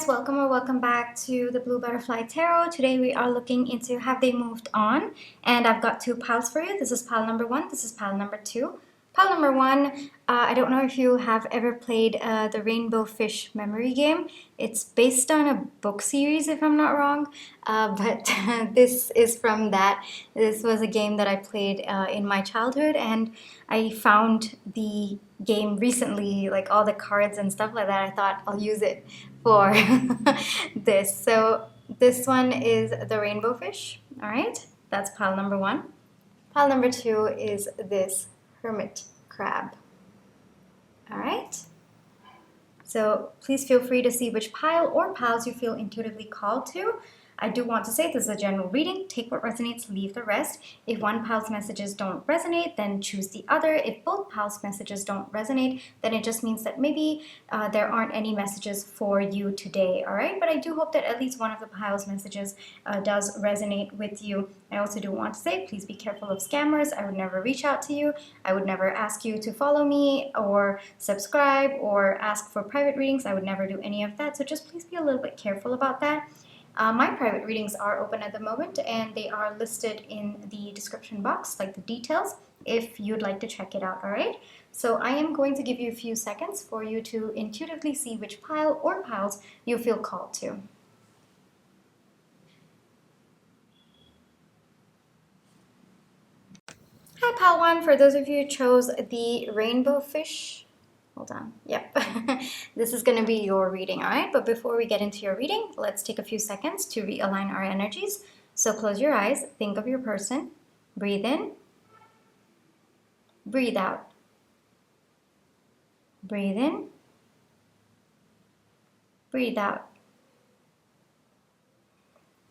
welcome or welcome back to the Blue Butterfly Tarot. Today we are looking into have they moved on, and I've got two piles for you. This is pile number one, this is pile number two. Pile number one, I don't know if you have ever played the Rainbow Fish memory game. It's based on a book series, if I'm not wrong, but this is from that. This was a game that I played in my childhood, and I found the game recently, like all the cards and stuff like that. I thought I'll use it for this. So this one is the Rainbow Fish. All right, that's pile number one. Pile number two is this Hermit Crab. All right, so please feel free to see which pile or piles you feel intuitively called to. I do want to say this is a general reading. Take what resonates, leave the rest. If one pile's messages don't resonate, then choose the other. If both piles' messages don't resonate, then it just means that maybe there aren't any messages for you today, all right? But I do hope that at least one of the pile's messages does resonate with you. I also do want to say, please be careful of scammers. I would never reach out to you. I would never ask you to follow me or subscribe or ask for private readings. I would never do any of that. So just please be a little bit careful about that. My private readings are open at the moment, and they are listed in the description box, like the details, if you'd like to check it out, all right? So I am going to give you a few seconds for you to intuitively see which pile or piles you feel called to. Hi, pile one. For those of you who chose the Rainbow Fish, hold on. Yep. This is going to be your reading, all right? But before we get into your reading, let's take a few seconds to realign our energies. So close your eyes, think of your person, breathe in, breathe out. Breathe in, breathe out.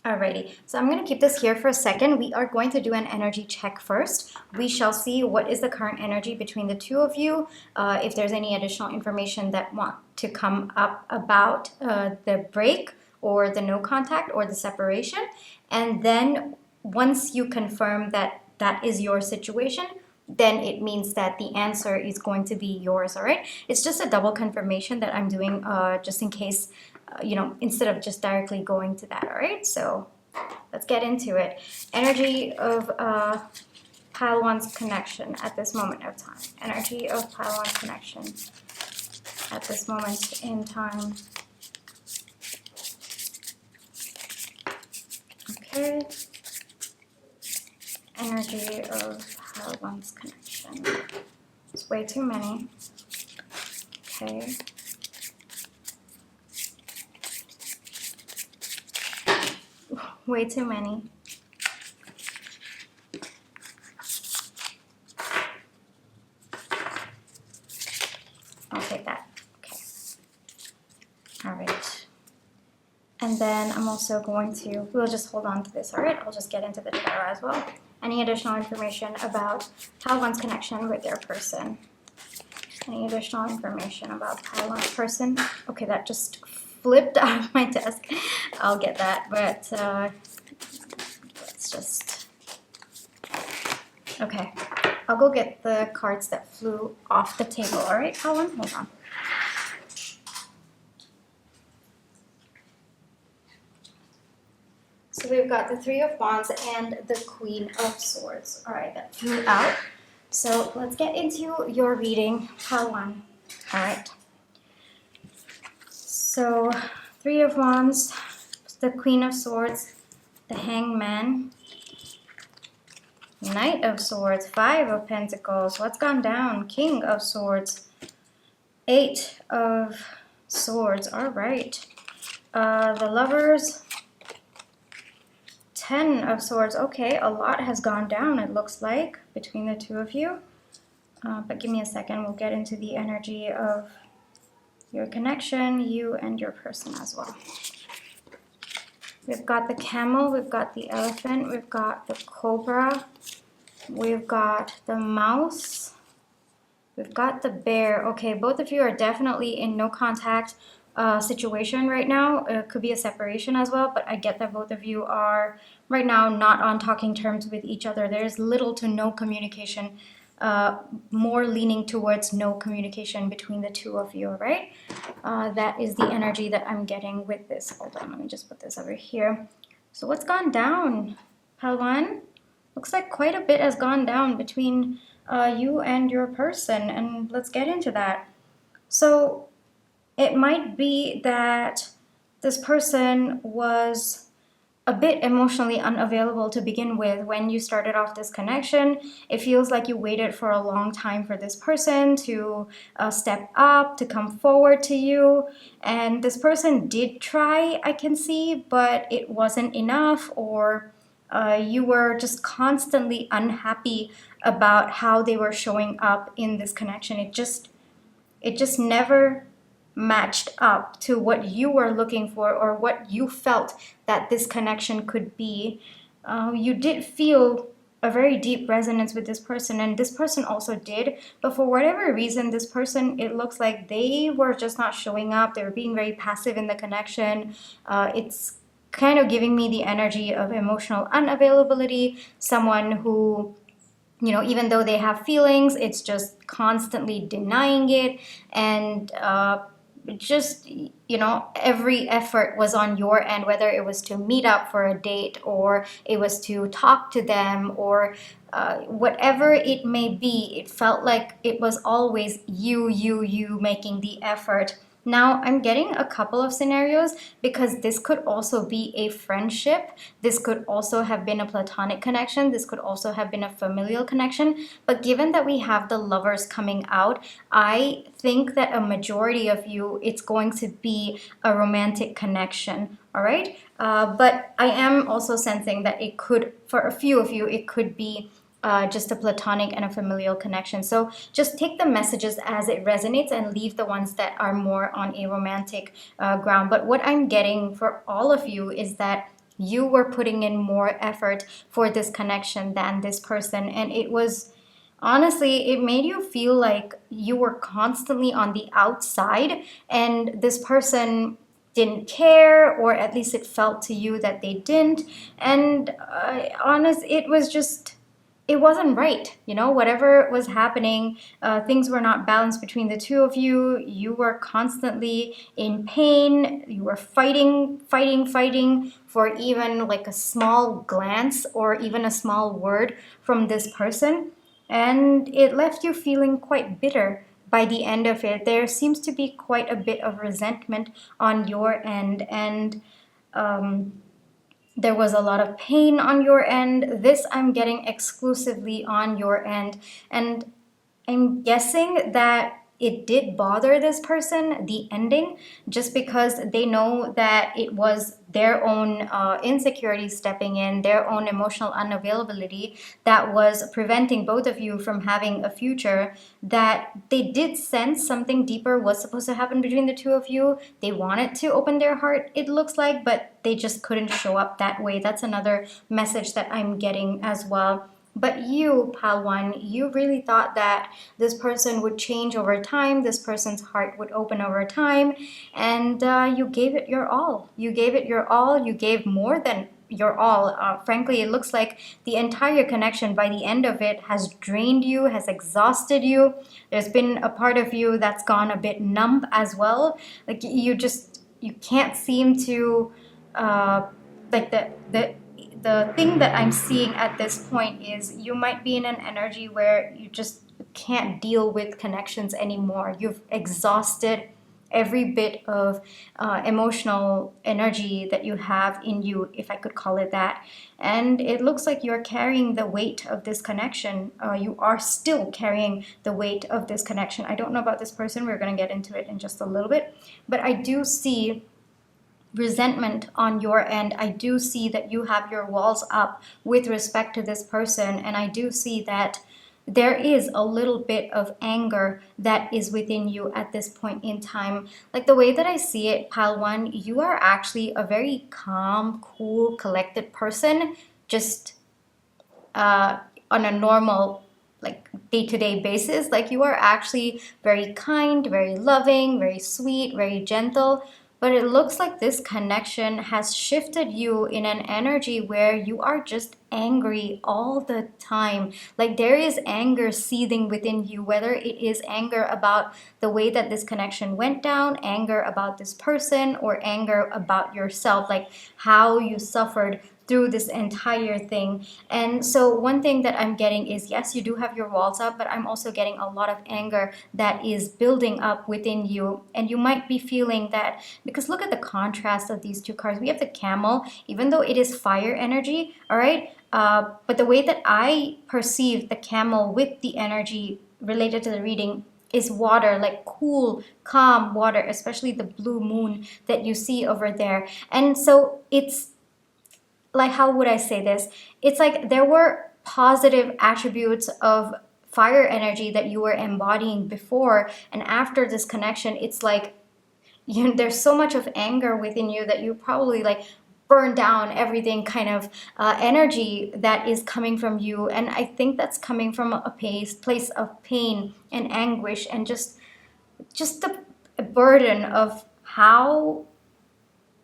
Alrighty, so I'm going to keep this here for a second. We are going to do an energy check first. We shall see what is the current energy between the two of you, if there's any additional information that want to come up about the break or the no contact or the separation. And then once you confirm that that is your situation, then it means that the answer is going to be yours, all right? It's just a double confirmation that I'm doing just in case, instead of just directly going to that, all right? So let's get into it. Energy of pile one's connection at this moment of time. Energy of pile one's connection at this moment in time. Okay. Energy of pile one's connection. It's way too many. Okay. Way too many. I'll take that. Okay. All right. And then I'm also going to, we'll just hold on to this, all right? I'll just get into the tarot as well. Any additional information about pile one's connection with their person? Any additional information about pile one's person? Okay, that just flipped out of my desk. I'll get that, but let's just, okay. I'll go get the cards that flew off the table, all right, pile one? Hold on. So we've got the Three of Wands and the Queen of Swords. All right, that flew out. So let's get into your reading, pile one. All right. So Three of Wands, the Queen of Swords, the Hangman, Knight of Swords, Five of Pentacles. What's gone down? King of Swords, Eight of Swords. All right. The Lovers, Ten of Swords. Okay, a lot has gone down, it looks like, between the two of you. But give me a second. We'll get into the energy of your connection, you and your person as well. We've got the camel, we've got the elephant, we've got the cobra, we've got the mouse, we've got the bear. Okay, both of you are definitely in no contact situation right now. It could be a separation as well, but I get that both of you are right now not on talking terms with each other. There's little to no communication more leaning towards no communication between the two of you, right? That is the energy that I'm getting with this. Hold on, let me just put this over here. So what's gone down, Palwan? Looks like quite a bit has gone down between you and your person, and let's get into that. So it might be that this person was a bit emotionally unavailable to begin with when you started off this connection. It feels like you waited for a long time for this person to step up, to come forward to you. And this person did try, I can see, but it wasn't enough, or you were just constantly unhappy about how they were showing up in this connection. It just never matched up to what you were looking for or what you felt that this connection could be. You did feel a very deep resonance with this person, and this person also did, but for whatever reason, this person, it looks like they were just not showing up. They were being very passive in the connection. It's kind of giving me the energy of emotional unavailability, someone who, even though they have feelings, it's just constantly denying it. And just, every effort was on your end, whether it was to meet up for a date or it was to talk to them or whatever it may be, it felt like it was always you making the effort. Now, I'm getting a couple of scenarios because this could also be a friendship. This could also have been a platonic connection. This could also have been a familial connection. But given that we have the lovers coming out, I think that a majority of you, it's going to be a romantic connection. All right. But I am also sensing that it could, for a few of you, it could be just a platonic and a familial connection. So just take the messages as it resonates and leave the ones that are more on a romantic ground. But what I'm getting for all of you is that you were putting in more effort for this connection than this person. And it was, honestly, it made you feel like you were constantly on the outside and this person didn't care, or at least it felt to you that they didn't. And it was just, it wasn't right. Whatever was happening, things were not balanced between the two of you. You were constantly in pain. You were fighting for even like a small glance or even a small word from this person. And it left you feeling quite bitter by the end of it. There seems to be quite a bit of resentment on your end, and there was a lot of pain on your end. This I'm getting exclusively on your end. And I'm guessing that it did bother this person, the ending, just because they know that it was their own insecurity stepping in, their own emotional unavailability that was preventing both of you from having a future, that they did sense something deeper was supposed to happen between the two of you. They wanted to open their heart, it looks like, but they just couldn't show up that way. That's another message that I'm getting as well. But you, Palwan, you really thought that this person would change over time, this person's heart would open over time, and you gave it your all. You gave it your all, you gave more than your all. Frankly, it looks like the entire connection by the end of it has drained you, has exhausted you. There's been a part of you that's gone a bit numb as well. Like you can't seem to, like the thing that I'm seeing at this point is you might be in an energy where you just can't deal with connections anymore. You've exhausted every bit of emotional energy that you have in you, if I could call it that. And it looks like you're carrying the weight of this connection. You are still carrying the weight of this connection. I don't know about this person. We're going to get into it in just a little bit. But I do see resentment on your end. I do see that you have your walls up with respect to this person, and I do see that there is a little bit of anger that is within you at this point in time. Like the way that I see it, Palwan, you are actually a very calm, cool, collected person, just on a normal, like day-to-day basis. Like you are actually very kind, very loving, very sweet, very gentle. But it looks like this connection has shifted you in an energy where you are just angry all the time. Like there is anger seething within you, whether it is anger about the way that this connection went down, anger about this person, or anger about yourself, like how you suffered through this entire thing. And so one thing that I'm getting is, yes, you do have your walls up, but I'm also getting a lot of anger that is building up within you. And you might be feeling that, because look at the contrast of these two cards. We have the camel, even though it is fire energy, all right? But the way that I perceive the camel with the energy related to the reading is water, like cool, calm water, especially the blue moon that you see over there. And so it's like, how would I say this? It's like there were positive attributes of fire energy that you were embodying before, and after this connection, it's like there's so much of anger within you that you probably like burn down everything kind of energy that is coming from you. And I think that's coming from a place of pain and anguish, and just the burden of how,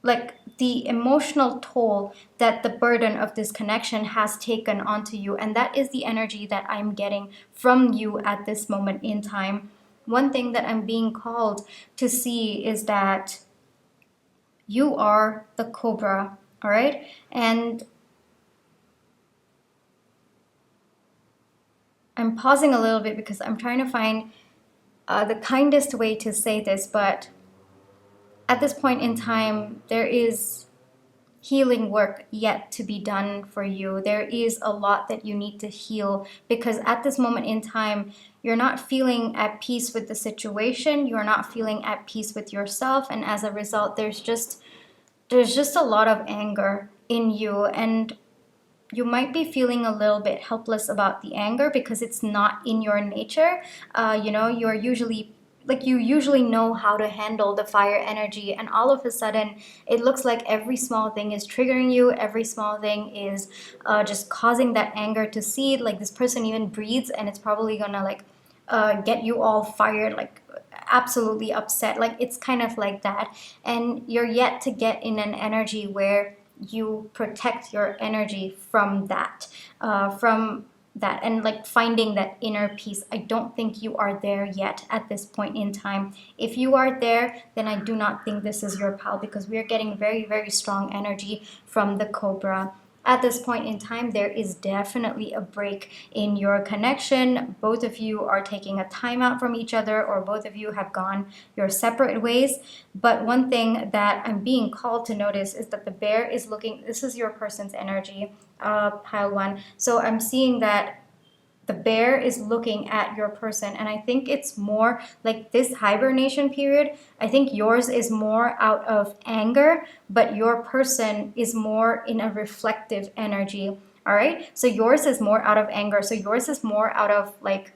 like, the emotional toll that the burden of this connection has taken onto you. And that is the energy that I'm getting from you at this moment in time. One thing that I'm being called to see is that you are the cobra, all right? And I'm pausing a little bit because I'm trying to find the kindest way to say this, but at this point in time, there is healing work yet to be done for you. There is a lot that you need to heal, because at this moment in time, you're not feeling at peace with the situation. You're not feeling at peace with yourself. And as a result, there's just a lot of anger in you. And you might be feeling a little bit helpless about the anger because it's not in your nature. You're usually, like, you usually know how to handle the fire energy, and all of a sudden it looks like every small thing is triggering you. Every small thing is just causing that anger to seed. Like, this person even breathes and it's probably gonna like get you all fired, like absolutely upset. Like, it's kind of like that. And you're yet to get in an energy where you protect your energy from that, and like finding that inner peace. I don't think you are there yet at this point in time. If you are there, then I do not think this is your pal, because we are getting very, very strong energy from the cobra. At this point in time, there is definitely a break in your connection. Both of you are taking a time out from each other, or both of you have gone your separate ways. But one thing that I'm being called to notice is that the bear is looking, this is your person's energy, pile one. So I'm seeing that the bear is looking at your person, and I think it's more like this hibernation period. I think yours is more out of anger, but your person is more in a reflective energy. All right, so yours is more out of anger. So yours is more out of like,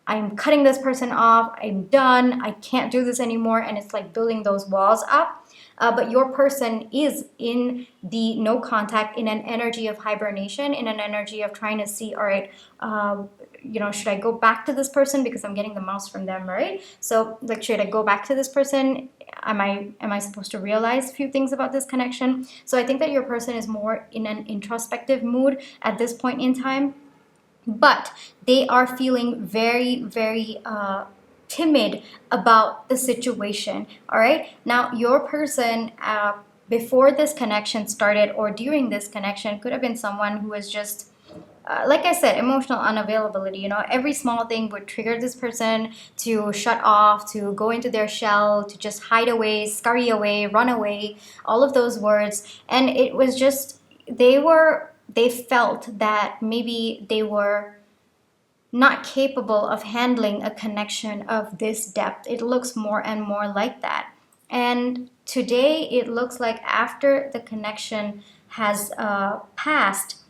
I'm cutting this person off, I'm done, I can't do this anymore, and it's like building those walls up. But your person is in the no contact, in an energy of hibernation, in an energy of trying to see, all right, should I go back to this person, because I'm getting the mouse from them, right? So like, should I go back to this person? Am I supposed to realize a few things about this connection? So I think that your person is more in an introspective mood at this point in time, but they are feeling very, very timid about the situation. All right, now your person, before this connection started or during this connection, could have been someone who was just like I said, emotional unavailability. Every small thing would trigger this person to shut off, to go into their shell, to just hide away, scurry away, run away, all of those words. And it was just, they felt that maybe they were not capable of handling a connection of this depth. It looks more and more like that. And today it looks like after the connection has passed,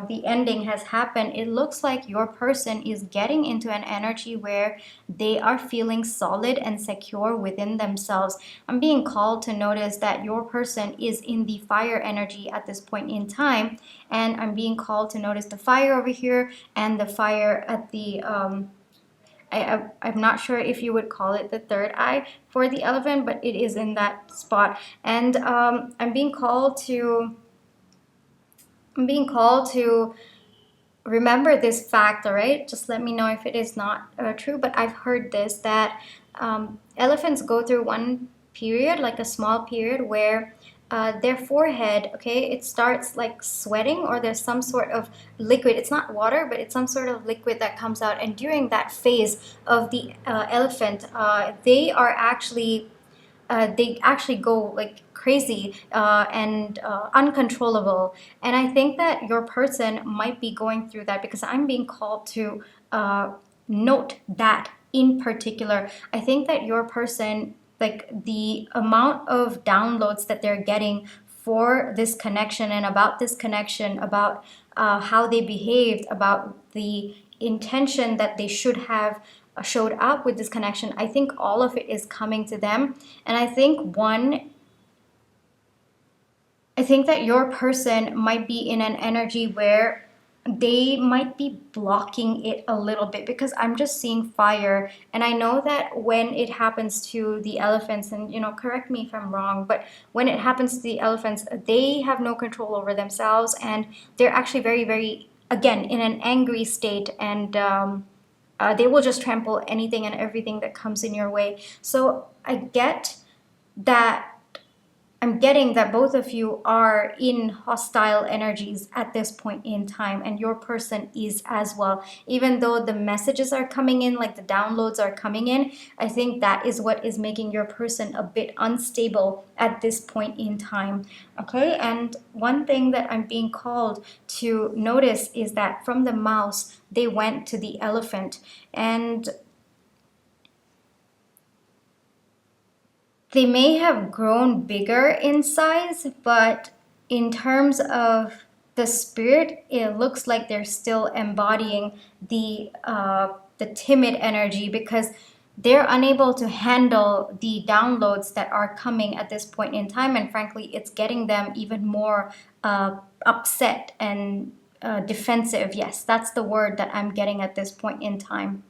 the ending has happened, it looks like your person is getting into an energy where they are feeling solid and secure within themselves. I'm being called to notice that your person is in the fire energy at this point in time, and I'm being called to notice the fire over here and the fire at the I'm not sure if you would call it the third eye for the elephant, but it is in that spot. And I'm being called to I'm being called to remember this fact, all right? Just let me know if it is not true, but I've heard this, that elephants go through one period, like a small period, where their forehead, okay, it starts like sweating, or there's some sort of liquid. It's not water, but it's some sort of liquid that comes out. And during that phase of the elephant, they actually go like crazy and uncontrollable. And I think that your person might be going through that, because I'm being called to note that in particular. I think that your person, like the amount of downloads that they're getting for this connection, and about this connection, about how they behaved, about the intention that they should have showed up with this connection. I think all of it is coming to them. And I think that your person might be in an energy where they might be blocking it a little bit, because I'm just seeing fire. And I know that when it happens to the elephants, and correct me if I'm wrong, but when it happens to the elephants, they have no control over themselves, and they're actually very, very, again, in an angry state. And they will just trample anything and everything that comes in your way. So I'm getting that both of you are in hostile energies at this point in time, and your person is as well. Even though the messages are coming in, like the downloads are coming in, I think that is what is making your person a bit unstable at this point in time. Okay, and one thing that I'm being called to notice is that from the mouse, they went to the elephant, and they may have grown bigger in size, but in terms of the spirit, it looks like they're still embodying the timid energy, because they're unable to handle the downloads that are coming at this point in time. And frankly, it's getting them even more upset and defensive. Yes, that's the word that I'm getting at this point in time.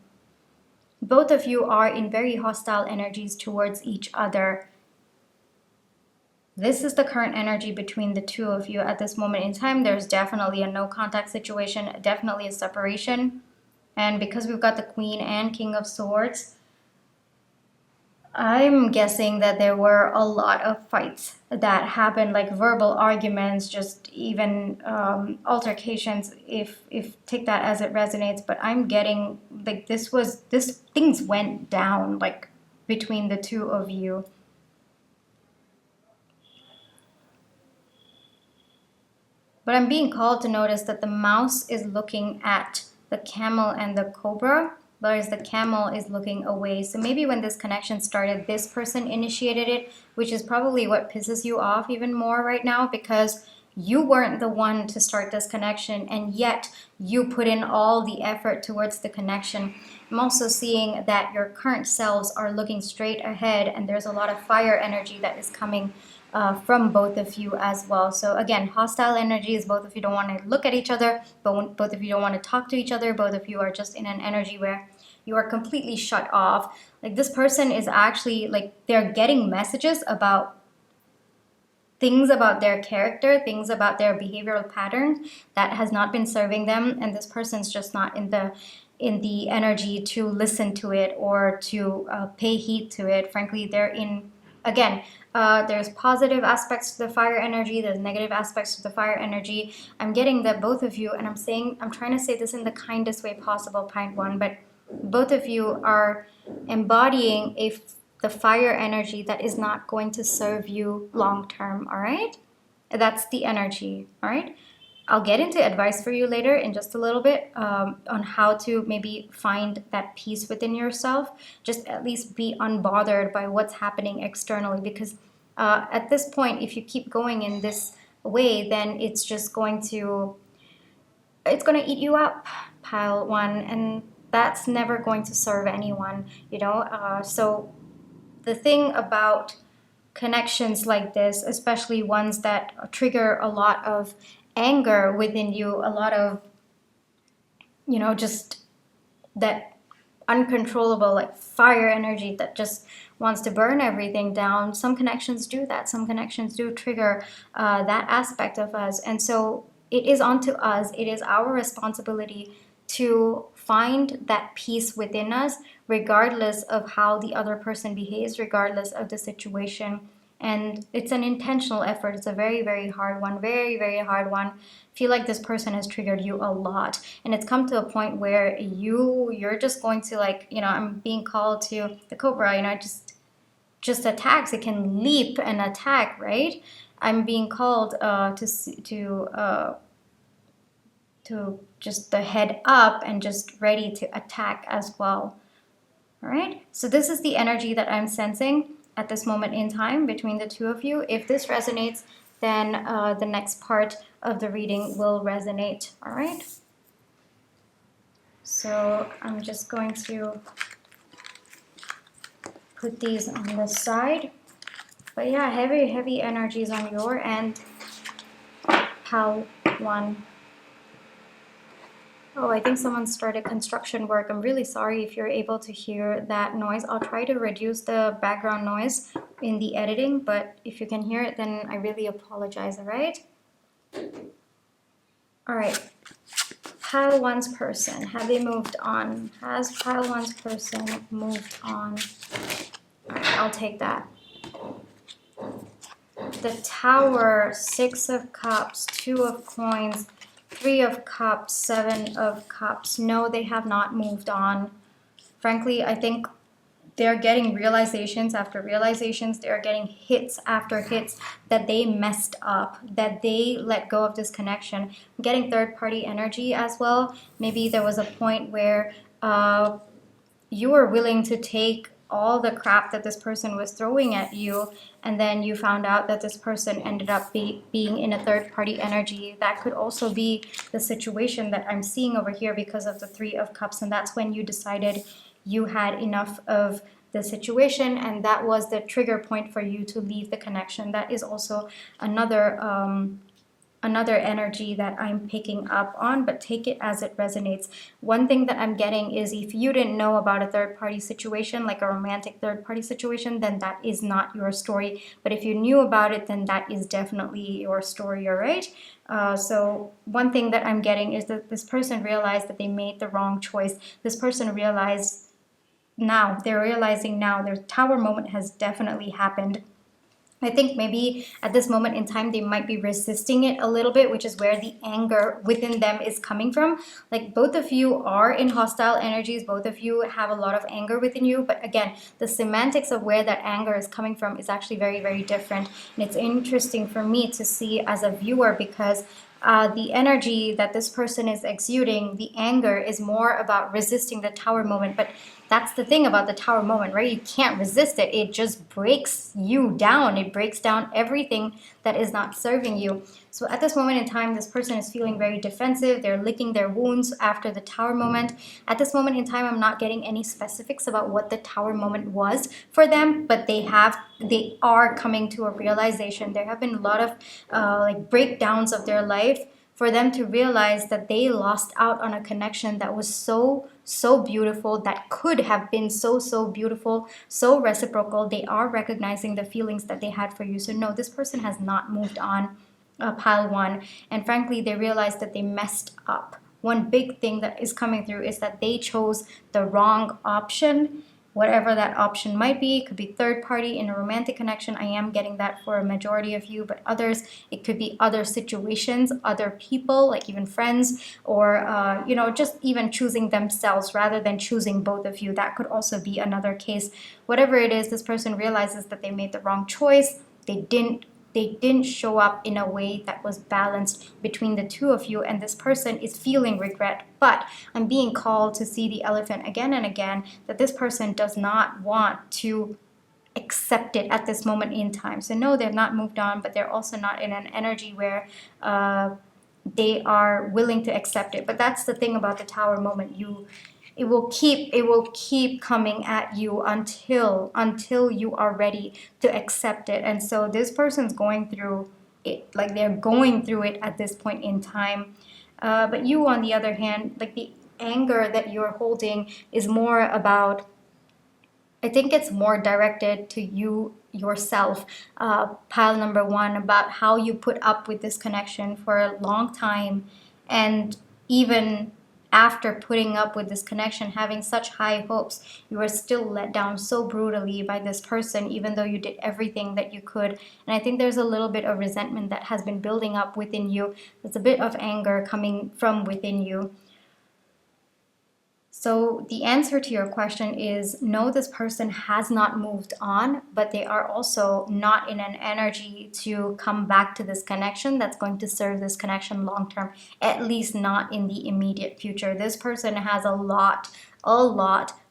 Both of you are in very hostile energies towards each other. This is the current energy between the two of you at this moment in time. There's definitely a no contact situation, definitely a separation. And because we've got the Queen and King of Swords, I'm guessing that there were a lot of fights that happened, like verbal arguments, just even altercations, if take that as it resonates. But I'm getting like this things went down like between the two of you. But I'm being called to notice that the mouse is looking at the camel and the cobra, whereas the camel is looking away. So maybe when this connection started, this person initiated it, which is probably what pisses you off even more right now, because you weren't the one to start this connection, and yet you put in all the effort towards the connection. I'm also seeing that your current selves are looking straight ahead, and there's a lot of fire energy that is coming from both of you as well. So again, hostile energies. Both of you don't want to look at each other, but both of you don't want to talk to each other. Both of you are just in an energy where you are completely shut off. Like this person is actually like, they're getting messages about things about their character, things about their behavioral patterns that has not been serving them, and this person's just not in the energy to listen to it or to pay heed to it. Frankly, they're in, again, there's positive aspects to the fire energy, there's negative aspects to the fire energy. I'm getting that both of you, and I'm trying to say this in the kindest way possible, Pint One, but both of you are embodying the fire energy that is not going to serve you long term, all right? That's the energy, all right? I'll get into advice for you later in just a little bit on how to maybe find that peace within yourself. Just at least be unbothered by what's happening externally, because at this point, if you keep going in this way, then it's just going to eat you up, Pile One, and that's never going to serve anyone, so the thing about connections like this, especially ones that trigger a lot of anger within you, a lot of, just that uncontrollable, like fire energy that just wants to burn everything down. Some connections do that. Some connections do trigger that aspect of us. And so it is onto us. It is our responsibility to find that peace within us, regardless of how the other person behaves, regardless of the situation. And it's an intentional effort. It's a very, very hard one, very, very hard one. Feel like this person has triggered you a lot, and it's come to a point where you're just going to, like, you know, I'm being called to the cobra, you know, just attacks. It can leap and attack, right? I'm being called to just the head up and just ready to attack as well. All right, so this is the energy that I'm sensing at this moment in time between the two of you. If this resonates, then the next part of the reading will resonate. All right, so I'm just going to put these on the side. But yeah, heavy energies on your end, pal one. Oh, I think someone started construction work. I'm really sorry if you're able to hear that noise. I'll try to reduce the background noise in the editing, but if you can hear it, then I really apologize, all right? All right. Pile one's person, have they moved on? Has pile one's person moved on? All right, I'll take that. The Tower, 6 of Cups, 2 of Coins, 3 of Cups, 7 of Cups. No, they have not moved on. Frankly, I think they're getting realizations after realizations. They're getting hits after hits that they messed up, that they let go of this connection. I'm getting third-party energy as well. Maybe there was a point where you were willing to take all the crap that this person was throwing at you, and then you found out that this person ended up being in a third-party energy. That could also be the situation that I'm seeing over here because of the 3 of Cups, and that's when you decided you had enough of the situation, and that was the trigger point for you to leave the connection. That is also another energy that I'm picking up on, but take it as it resonates. One thing that I'm getting is if you didn't know about a third-party situation, like a romantic third-party situation, then that is not your story. But if you knew about it, then that is definitely your story, all right? So one thing that I'm getting is that this person realized that they made the wrong choice. This person realized now, they're realizing now their Tower moment has definitely happened. I think maybe at this moment in time, they might be resisting it a little bit, which is where the anger within them is coming from. Like, both of you are in hostile energies. Both of you have a lot of anger within you. But again, the semantics of where that anger is coming from is actually very, very different. And it's interesting for me to see as a viewer because the energy that this person is exuding, the anger, is more about resisting the Tower moment. But that's the thing about the Tower moment, right? You can't resist it. It just breaks you down. It breaks down everything that is not serving you. So at this moment in time, this person is feeling very defensive. They're licking their wounds after the Tower moment. At this moment in time, I'm not getting any specifics about what the Tower moment was for them, but they are coming to a realization. There have been a lot of like breakdowns of their life for them to realize that they lost out on a connection that was so beautiful, that could have been so beautiful, so reciprocal. They are recognizing the feelings that they had for you. So no, this person has not moved on, pile one. And frankly, they realized that they messed up. One big thing that is coming through is that they chose the wrong option. Whatever that option might be, it could be third party in a romantic connection. I am getting that for a majority of you, but others, it could be other situations, other people, like even friends, or you know, just even choosing themselves rather than choosing both of you. That could also be another case. Whatever it is, this person realizes that they made the wrong choice. They didn't show up in a way that was balanced between the two of you, and this person is feeling regret. But I'm being called to see the elephant again and again, that this person does not want to accept it at this moment in time. So no, they've not moved on, but they're also not in an energy where they are willing to accept it. But that's the thing about the Tower moment. It will keep coming at you until you are ready to accept it. And so this person's going through it, like they're going through it at this point in time. But you, on the other hand, like the anger that you're holding is more about I think it's more directed to you yourself, pile number one, about how you put up with this connection for a long time, and even after putting up with this connection, having such high hopes, you were still let down so brutally by this person, even though you did everything that you could. And I think there's a little bit of resentment that has been building up within you. There's a bit of anger coming from within you. So the answer to your question is no, this person has not moved on, but they are also not in an energy to come back to this connection that's going to serve this connection long term, at least not in the immediate future. This person has a lot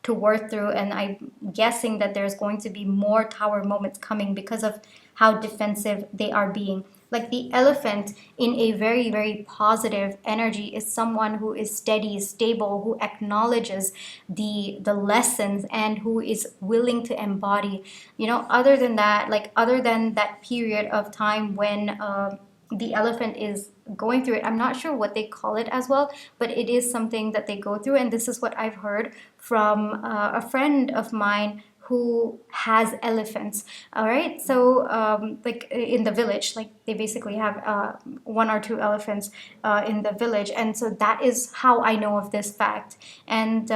to work through, and I'm guessing that there's going to be more tower moments coming because of how defensive they are being. Like the elephant in a very, very positive energy is someone who is steady, stable, who acknowledges the lessons and who is willing to embody. You know, other than that, like other than that period of time when the elephant is going through it, I'm not sure what they call it as well, but it is something that they go through. And this is what I've heard from a friend of mine who has elephants. All right, so like in the village, like they basically have one or two elephants in the village, and so that is how I know of this fact. And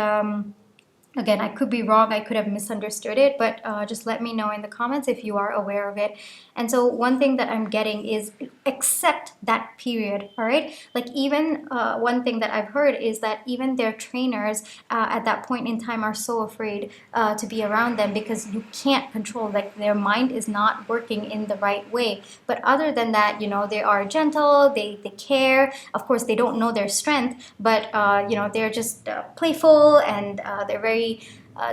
again, I could be wrong, I could have misunderstood it, but just let me know in the comments if you are aware of it. And so one thing that I'm getting is accept that period, all right? Like even one thing that I've heard is that even their trainers at that point in time are so afraid to be around them because you can't control, like their mind is not working in the right way. But other than that, you know, they are gentle, they care. Of course, they don't know their strength, but you know, they're just playful, and they're very,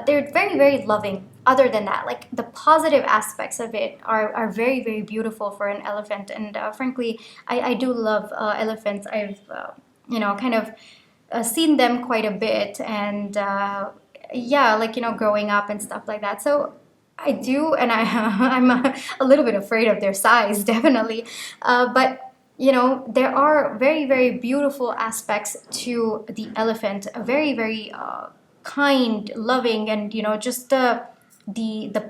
very loving. Other than that, like the positive aspects of it are very, very beautiful for an elephant. And frankly, I do love elephants. I've you know, kind of seen them quite a bit, and yeah, like, you know, growing up and stuff like that. So I do, and I'm a little bit afraid of their size, definitely. But you know, there are very, very beautiful aspects to the elephant. A very, very kind, loving, and you know, just the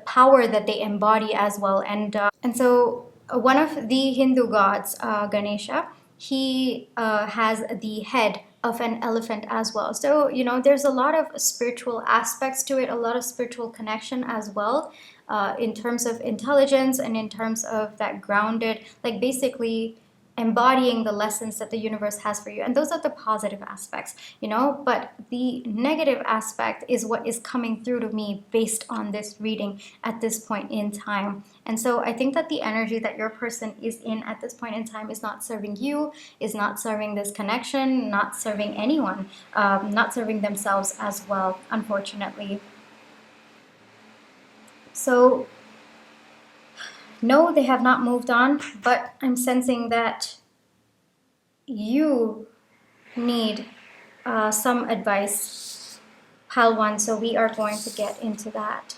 power that they embody as well. And so one of the Hindu gods, Ganesha, he has the head of an elephant as well. So you know, there's a lot of spiritual aspects to it, a lot of spiritual connection as well, in terms of intelligence and in terms of that grounded, like basically embodying the lessons that the universe has for you. And those are the positive aspects, you know. But the negative aspect is what is coming through to me based on this reading at this point in time. And so I think that the energy that your person is in at this point in time is not serving you, is not serving this connection, not serving anyone, not serving themselves as well, unfortunately. So no, they have not moved on, but I'm sensing that you need some advice, pile one. So we are going to get into that.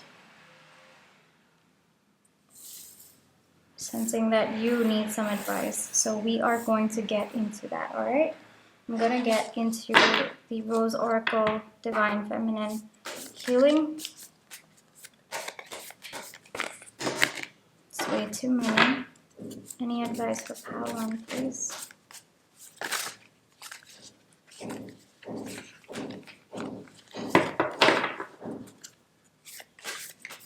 Sensing that you need some advice, so we are going to get into that. All right, I'm gonna get into the Rose Oracle Divine Feminine Healing. It's way too many. Any advice for pile one, please?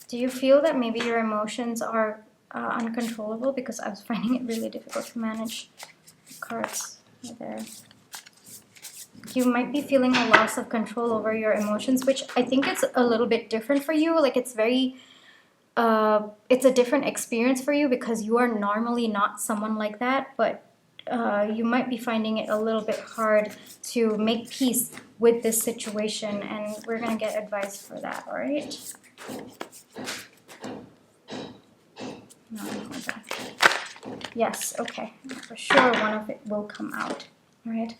Do you feel that maybe your emotions are uncontrollable? Because I was finding it really difficult to manage the cards there. You might be feeling a loss of control over your emotions, which I think it's a little bit different for you. Like it's very, it's a different experience for you because you are normally not someone like that, but you might be finding it a little bit hard to make peace with this situation, and we're going to get advice for that, all right? No, hold on. Yes, okay. For sure one of it will come out, all right?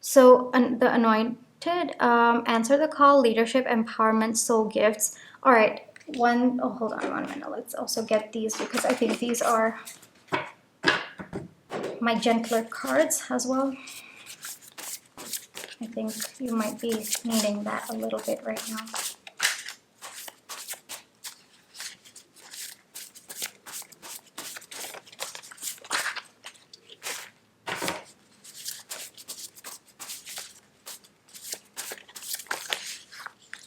So the Anointed, answer the call, leadership, empowerment, soul gifts. All right, oh, hold on 1 minute. Let's also get these because I think these are my gentler cards as well. I think you might be needing that a little bit right now.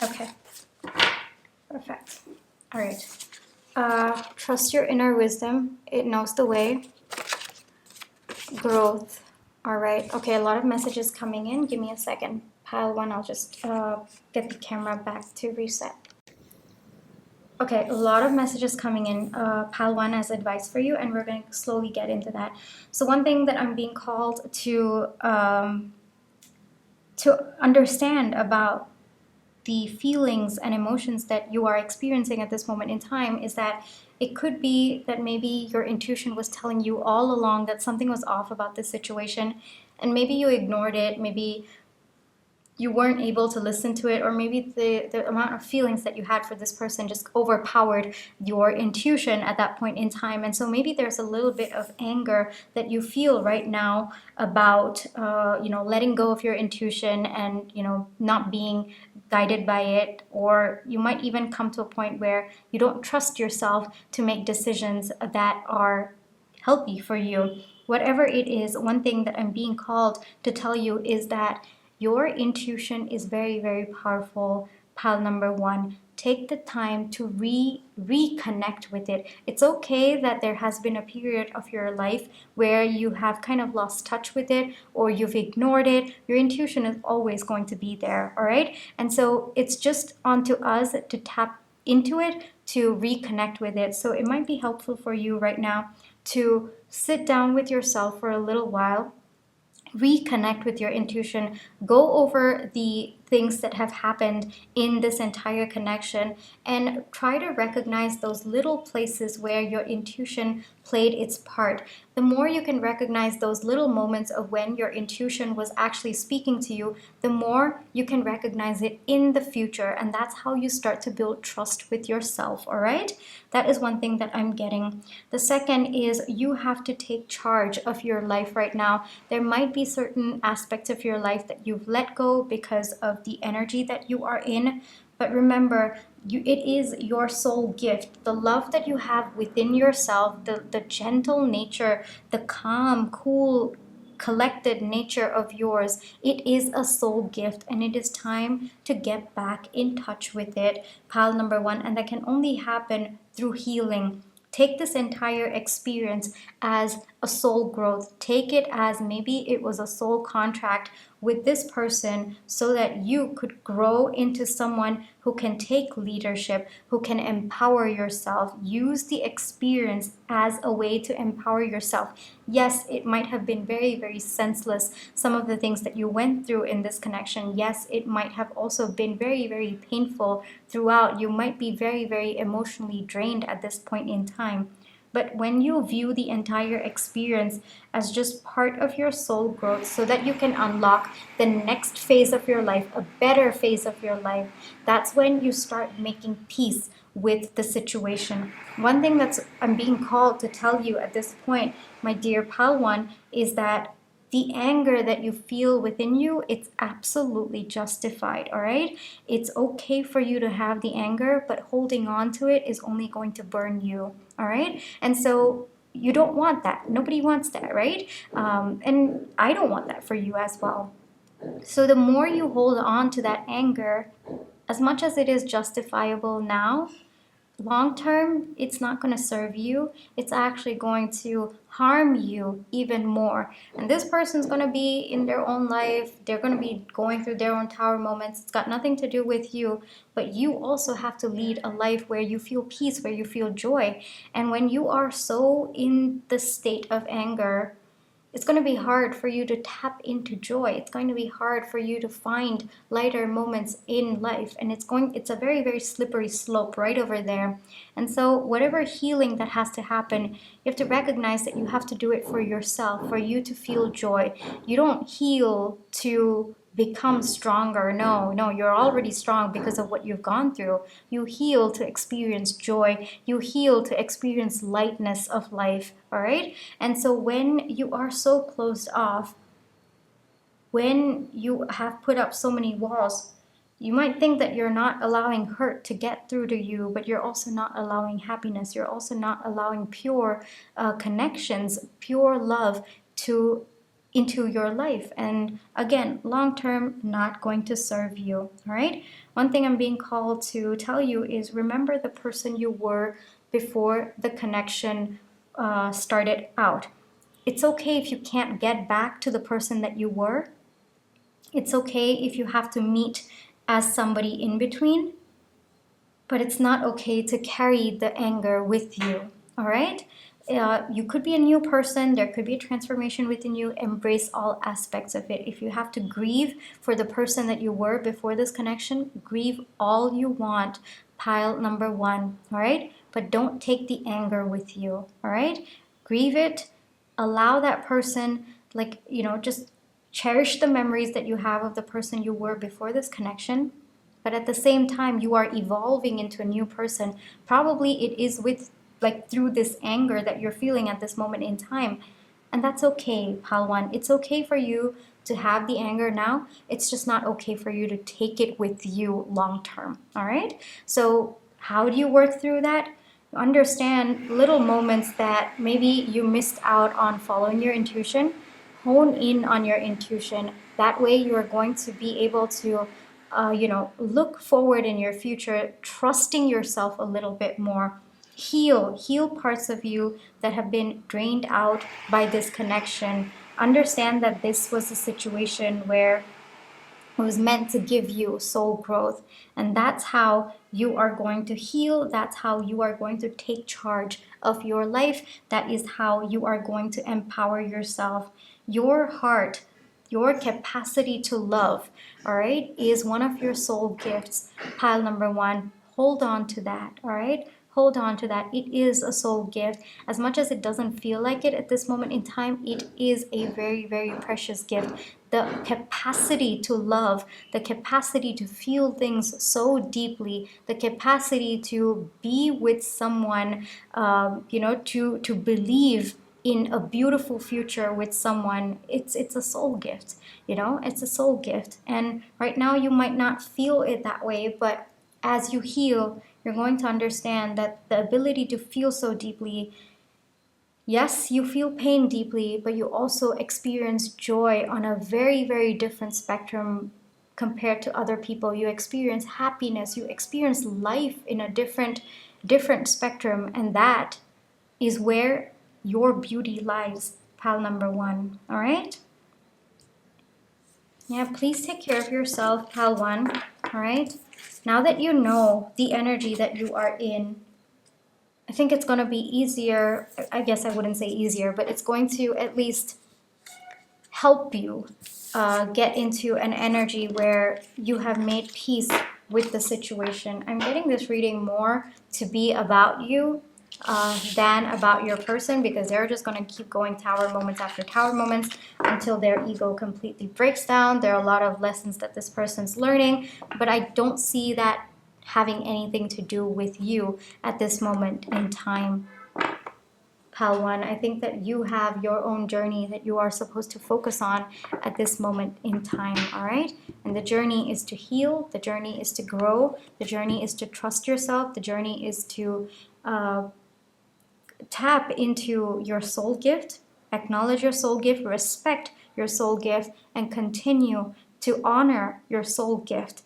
Okay, perfect. All right. Trust your inner wisdom. It knows the way. Growth. All right. Okay, a lot of messages coming in. Give me a second. Pile one, I'll just get the camera back to reset. Okay, a lot of messages coming in. Pile one has advice for you, and we're going to slowly get into that. So one thing that I'm being called to understand about the feelings and emotions that you are experiencing at this moment in time is that it could be that maybe your intuition was telling you all along that something was off about this situation, and maybe you ignored it, maybe you weren't able to listen to it, or maybe the amount of feelings that you had for this person just overpowered your intuition at that point in time. And so maybe there's a little bit of anger that you feel right now about letting go of your intuition and not being guided by it, or you might even come to a point where you don't trust yourself to make decisions that are healthy for you. Whatever it is, one thing that I'm being called to tell you is that your intuition is very, very powerful. Pile number one, take the time to reconnect with it. It's okay that there has been a period of your life where you have kind of lost touch with it or you've ignored it. Your intuition is always going to be there, all right? And so it's just onto us to tap into it, to reconnect with it. So it might be helpful for you right now to sit down with yourself for a little while, reconnect with your intuition, go over the things that have happened in this entire connection, and try to recognize those little places where your intuition played its part. The more you can recognize those little moments of when your intuition was actually speaking to you, the more you can recognize it in the future, and that's how you start to build trust with yourself, all right? That is one thing that I'm getting. The second is you have to take charge of your life right now. There might be certain aspects of your life that you've let go because of the energy that you are in, but remember, it is your soul gift. The love that you have within yourself, the gentle nature, the calm, cool, collected nature of yours, it is a soul gift, and it is time to get back in touch with it. Pile number one, and that can only happen through healing. Take this entire experience as a soul growth. Take it as maybe it was a soul contract with this person so that you could grow into someone who can take leadership, who can empower yourself. Use the experience as a way to empower yourself. Yes, it might have been very, very senseless, some of the things that you went through in this connection. Yes, it might have also been very, very painful throughout. You might be very, very emotionally drained at this point in time. But when you view the entire experience as just part of your soul growth so that you can unlock the next phase of your life, a better phase of your life, that's when you start making peace with the situation. One thing I'm being called to tell you at this point, my dear Palwan, is that the anger that you feel within you, it's absolutely justified, all right? It's okay for you to have the anger, but holding on to it is only going to burn you, all right? And so you don't want that. Nobody wants that, right? And I don't want that for you as well. So the more you hold on to that anger, as much as it is justifiable now, long term, it's not going to serve you. It's actually going to harm you even more. And this person's going to be in their own life. They're going to be going through their own tower moments. It's got nothing to do with you. But you also have to lead a life where you feel peace, where you feel joy. And when you are so in the state of anger, it's going to be hard for you to tap into joy. It's going to be hard for you to find lighter moments in life. And it's a very, very slippery slope right over there. And so whatever healing that has to happen, you have to recognize that you have to do it for yourself, for you to feel joy. You don't heal to become stronger. No, you're already strong because of what you've gone through. You heal to experience joy. You heal to experience lightness of life, all right? And so when you are so closed off, when you have put up so many walls, you might think that you're not allowing hurt to get through to you, but you're also not allowing happiness. You're also not allowing pure connections, pure love to into your life. And again, long term, not going to serve you. All right. One thing I'm being called to tell you is remember the person you were before the connection started out. It's okay if you can't get back to the person that you were. It's okay if you have to meet as somebody in between, but it's not okay to carry the anger with you. All right? You could be a new person. There could be a transformation within you. Embrace all aspects of it. If you have to grieve for the person that you were before this connection, grieve all you want. Pile number 1. All right? But don't take the anger with you. All right? Grieve it. Allow that person, just cherish the memories that you have of the person you were before this connection. But at the same time, you are evolving into a new person. Probably it is through this anger that you're feeling at this moment in time. And that's okay, Palwan. It's okay for you to have the anger now. It's just not okay for you to take it with you long term. All right? So, how do you work through that? Understand little moments that maybe you missed out on following your intuition. Hone in on your intuition. That way, you are going to be able to look forward in your future, trusting yourself a little bit more. Heal parts of you that have been drained out by this connection. Understand that this was a situation where it was meant to give you soul growth. And that's how you are going to heal. That's how you are going to take charge of your life. That is how you are going to empower yourself. Your heart, your capacity to love, all right, is one of your soul gifts. Pile number 1. Hold on to that, all right? Hold on to that. It is a soul gift. As much as it doesn't feel like it at this moment in time, it is a very, very precious gift. The capacity to love, the capacity to feel things so deeply, the capacity to be with someone, to believe in a beautiful future with someone, it's a soul gift. It's a soul gift. And right now you might not feel it that way, but as you heal, you're going to understand that the ability to feel so deeply, yes, you feel pain deeply, but you also experience joy on a very, very different spectrum compared to other people. You experience happiness, you experience life in a different spectrum, and that is where your beauty lies. Pile number 1. All right? Yeah, please take care of yourself, pile 1. All right? Now that you know the energy that you are in, I think it's going to be easier. I guess I wouldn't say easier, but it's going to at least help you get into an energy where you have made peace with the situation. I'm getting this reading more to be about you than about your person, because they're just going to keep going tower moments after tower moments until their ego completely breaks down. There are a lot of lessons that this person's learning, but I don't see that having anything to do with you at this moment in time. Pal 1, I think that you have your own journey that you are supposed to focus on at this moment in time, all right? And the journey is to heal, the journey is to grow, the journey is to trust yourself, the journey is to tap into your soul gift, acknowledge your soul gift, respect your soul gift, and continue to honor your soul gift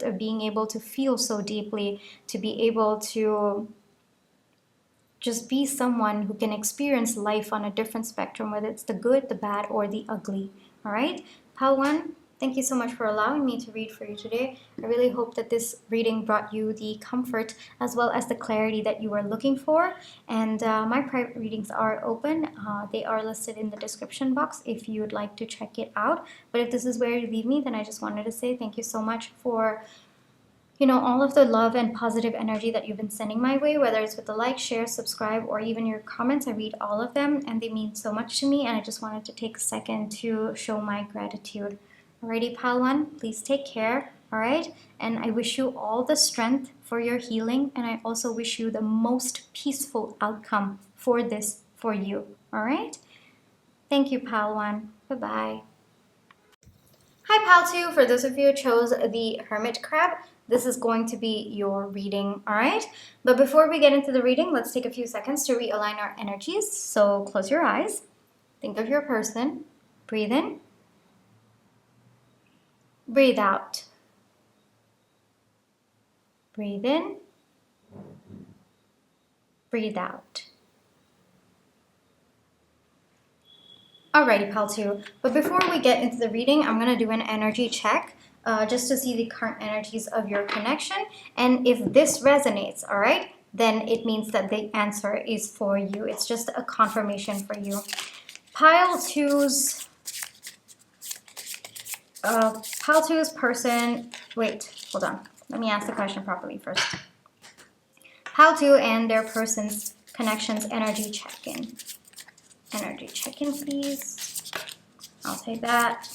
of being able to feel so deeply, to be able to just be someone who can experience life on a different spectrum, whether it's the good, the bad, or the ugly. All right? Pal 1, thank you so much for allowing me to read for you today. I really hope that this reading brought you the comfort as well as the clarity that you were looking for. And my private readings are open. They are listed in the description box if you would like to check it out. But if this is where you leave me, then I just wanted to say thank you so much for all of the love and positive energy that you've been sending my way, whether it's with the like, share, subscribe, or even your comments. I read all of them and they mean so much to me, and I just wanted to take a second to show my gratitude. Alrighty, pal 1, please take care, all right? And I wish you all the strength for your healing, and I also wish you the most peaceful outcome for this for you, all right? Thank you, pal 1. Bye-bye. Hi Pal 2, for those of you who chose the Hermit Crab, this is going to be your reading, alright? But before we get into the reading, let's take a few seconds to realign our energies. So close your eyes, think of your person, breathe in, breathe out. Breathe in, breathe out. Alrighty, Pal 2. But before we get into the reading, I'm going to do an energy check just to see the current energies of your connection. And if this resonates, alright, then it means that the answer is for you. It's just a confirmation for you. Pile 2's person, wait, hold on. Let me ask the question properly first. Pile 2 and their person's connections energy check-in. Energy check-in, please. I'll take that.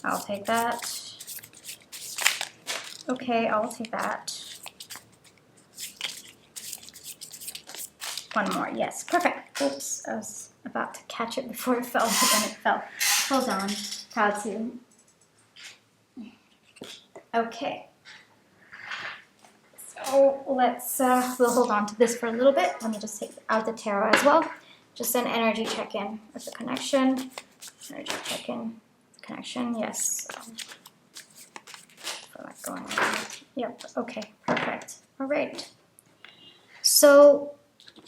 I'll take that. Okay, I'll take that. One more, yes, perfect. Oops, I was about to catch it before it fell, but then it fell. Hold on, proud to. Okay. So let's, we'll hold on to this for a little bit. Let me just take out the tarot as well. Just an energy check-in with the connection. Energy check-in, connection, yes. Feel like going on. Yep, okay, perfect. All right. So,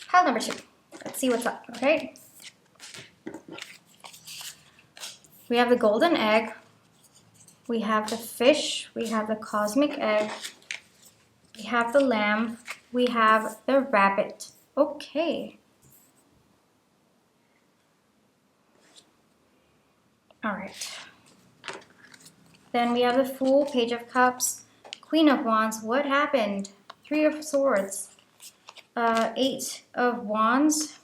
pile number 2. Let's see what's up, okay? We have the golden egg. We have the fish. We have the cosmic egg. We have the lamb. We have the rabbit. Okay. All right. Then we have the Fool, Page of Cups, Queen of Wands. What happened? 3 of Swords, 8 of Wands,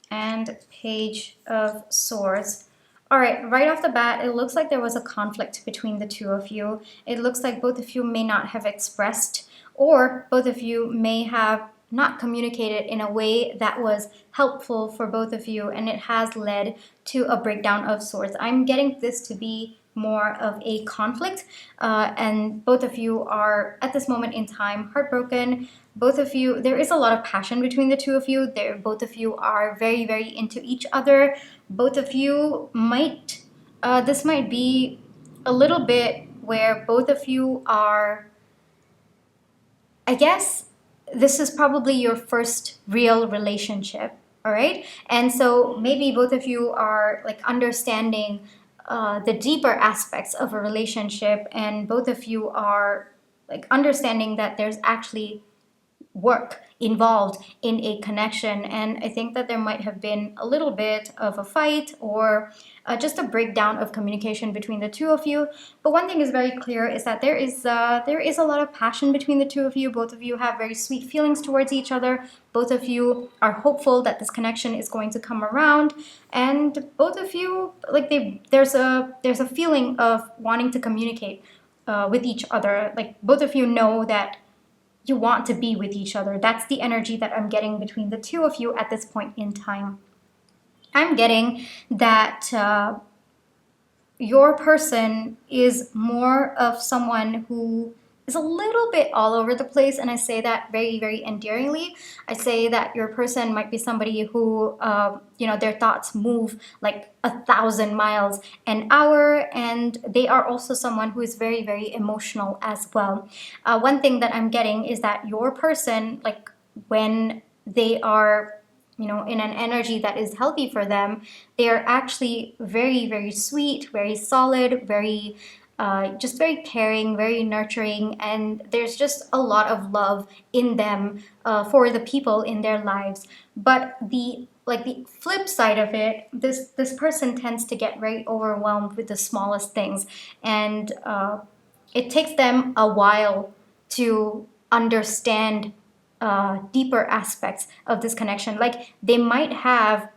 and Page of Swords. All right, right off the bat, it looks like there was a conflict between the two of you. It looks like both of you may not have expressed, or both of you may have not communicated in a way that was helpful for both of you, and it has led to a breakdown of sorts. I'm getting this to be more of a conflict, and both of you are at this moment in time heartbroken. Both of you, there is a lot of passion between the two of you. Both of you are very, very into each other. Both of you might, this might be a little bit where both of you are, I guess this is probably your first real relationship, all right? And so maybe both of you are like understanding the deeper aspects of a relationship, and both of you are like understanding that there's actually work involved in a connection. And I think that there might have been a little bit of a fight or just a breakdown of communication between the two of you. But one thing is very clear is that there is a lot of passion between the two of you. Both of you have very sweet feelings towards each other. Both of you are hopeful that this connection is going to come around, and both of you, like, there's a feeling of wanting to communicate with each other. Like, both of you know that you want to be with each other. That's the energy that I'm getting between the two of you at this point in time. I'm getting that your person is more of someone who is a little bit all over the place, and I say that very, very endearingly. I say that your person might be somebody who, their thoughts move like 1,000 miles an hour, and they are also someone who is very, very emotional as well. One thing that I'm getting is that your person, like, when they are in an energy that is healthy for them, they are actually very, very sweet, very solid, very just very caring, very nurturing, and there's just a lot of love in them for the people in their lives. But the flip side of it, this person tends to get very overwhelmed with the smallest things, and it takes them a while to understand deeper aspects of this connection. Like, they might have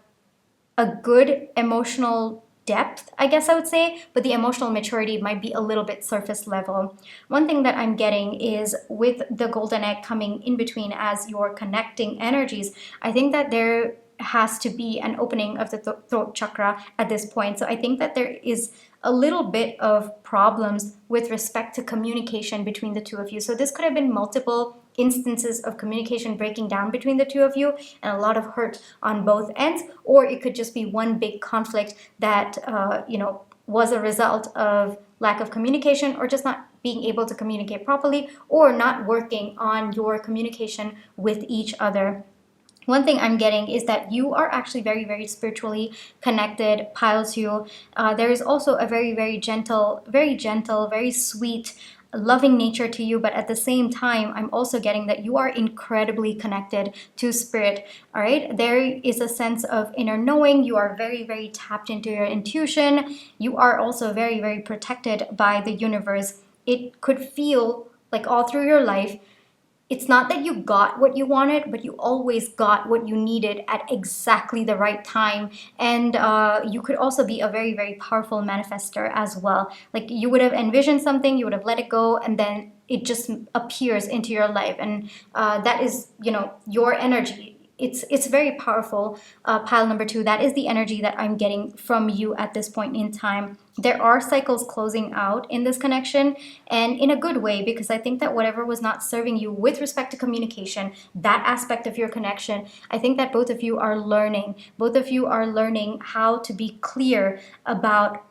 a good emotional depth, I guess I would say, but the emotional maturity might be a little bit surface level. One thing that I'm getting is with the golden egg coming in between as your connecting energies, I think that there has to be an opening of the throat chakra at this point. So I think that there is a little bit of problems with respect to communication between the two of you. So this could have been multiple instances of communication breaking down between the two of you and a lot of hurt on both ends, or it could just be one big conflict that was a result of lack of communication, or just not being able to communicate properly, or not working on your communication with each other. One thing I'm getting is that you are actually very, very spiritually connected, Pile 2. There is also a very, very gentle, very sweet, loving nature to you, but at the same time, I'm also getting that you are incredibly connected to spirit. All right, there is a sense of inner knowing. You are very, very tapped into your intuition. You are also very, very protected by the universe. It could feel like all through your life, it's not that you got what you wanted, but you always got what you needed at exactly the right time. And you could also be a very, very powerful manifester as well. Like you would have envisioned something, you would have let it go, and then it just appears into your life. And that is, your energy. It's very powerful, Pile number 2. That is the energy that I'm getting from you at this point in time. There are cycles closing out in this connection, and in a good way, because I think that whatever was not serving you with respect to communication, that aspect of your connection, I think that both of you are learning. Both of you are learning how to be clear about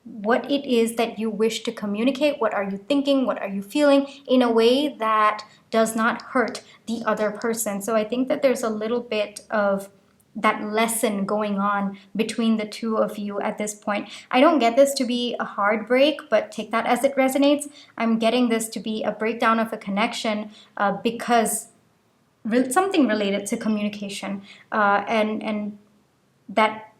what it is that you wish to communicate. What are you thinking? What are you feeling in a way that does not hurt the other person? So I think that there's a little bit of that lesson going on between the two of you at this point. I don't get this to be a hard break, but take that as it resonates. I'm getting this to be a breakdown of a connection because something related to communication and that